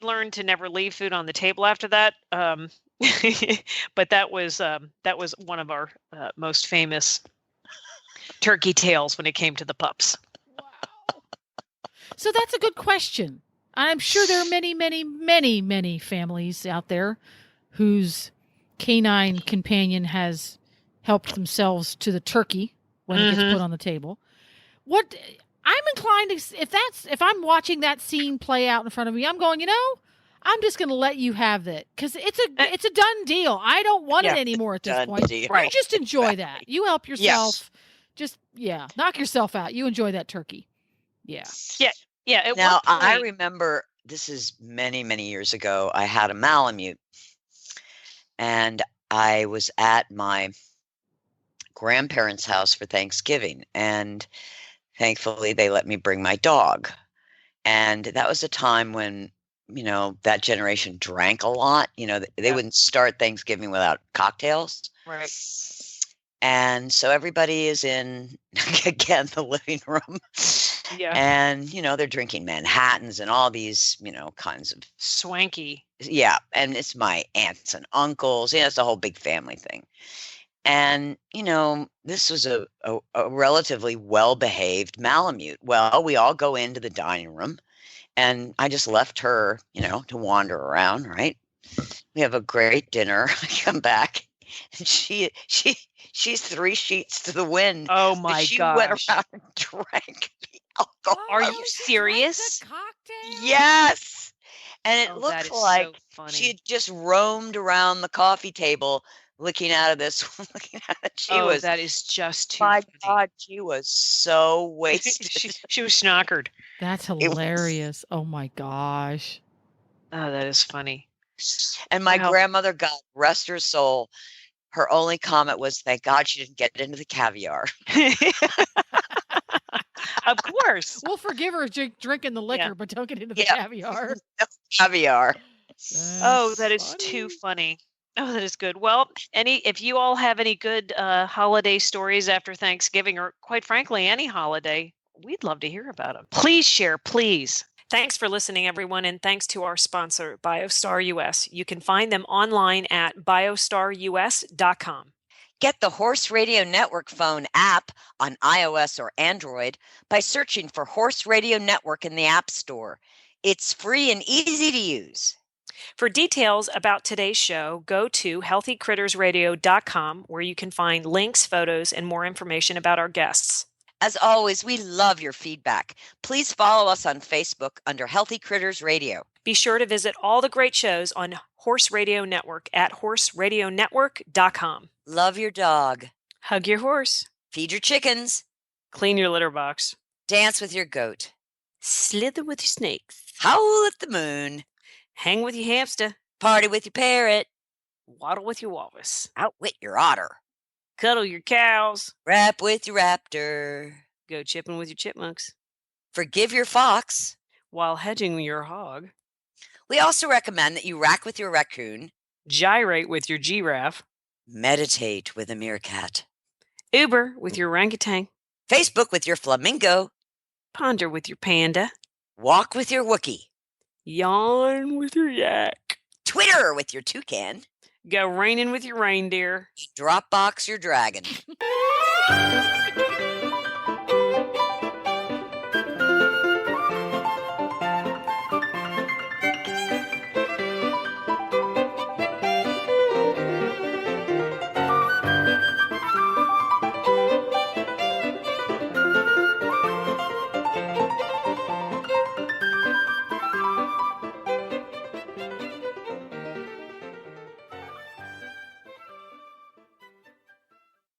learn to never leave food on the table after that. But that was one of our most famous turkey tales when it came to the pups. So that's a good question. I'm sure there are many, many, many, many families out there whose canine companion has helped themselves to the turkey when it gets put on the table. What I'm inclined to, if I'm watching that scene play out in front of me, I'm going, I'm just going to let you have that, because it's a done deal. I don't want it anymore at this point. Right. Just enjoy that. You help yourself. Yes. Just knock yourself out. You enjoy that turkey. Yeah. Yeah. Now, I remember, this is many, many years ago, I had a Malamute, and I was at my grandparents' house for Thanksgiving, and thankfully they let me bring my dog. And that was a time when, that generation drank a lot. They wouldn't start Thanksgiving without cocktails. Right. And so everybody is in, again, the living room. Yeah. And, they're drinking Manhattans and all these, kinds of swanky. Yeah. And it's my aunts and uncles. It's a whole big family thing. And, this was a relatively well-behaved Malamute. Well, we all go into the dining room, and I just left her, to wander around, right? We have a great dinner. I come back, and she's 3 sheets to the wind. Oh my gosh. She went around and drank the alcohol. Are you serious? Yes. And it looked like so she had just roamed around the coffee table looking at it. That is just too funny. My God, she was so wasted. she was schnockered. That's hilarious. Oh my gosh. Oh, that is funny. And my grandmother, God rest her soul, her only comment was, thank God she didn't get into the caviar. Of course. We'll forgive her drinking the liquor, but don't get into the caviar. No caviar. That is too funny. Oh, that is good. Well, if you all have any good holiday stories after Thanksgiving, or quite frankly, any holiday, we'd love to hear about them. Please share, please. Thanks for listening, everyone, and thanks to our sponsor, Biostar US. You can find them online at biostarus.com. Get the Horse Radio Network phone app on iOS or Android by searching for Horse Radio Network in the App Store. It's free and easy to use. For details about today's show, go to healthycrittersradio.com, where you can find links, photos, and more information about our guests. As always, we love your feedback. Please follow us on Facebook under Healthy Critters Radio. Be sure to visit all the great shows on Horse Radio Network at horseradionetwork.com. Love your dog. Hug your horse. Feed your chickens. Clean your litter box. Dance with your goat. Slither with your snakes. Howl at the moon. Hang with your hamster. Party with your parrot. Waddle with your walrus. Outwit your otter. Cuddle your cows. Rap with your raptor. Go chipping with your chipmunks. Forgive your fox. While hedging your hog. We also recommend that you rack with your raccoon. Gyrate with your giraffe. Meditate with a meerkat. Uber with your orangutan. Facebook with your flamingo. Ponder with your panda. Walk with your Wookiee. Yawn with your yak. Twitter with your toucan. Go raining with your reindeer. Dropbox your dragon.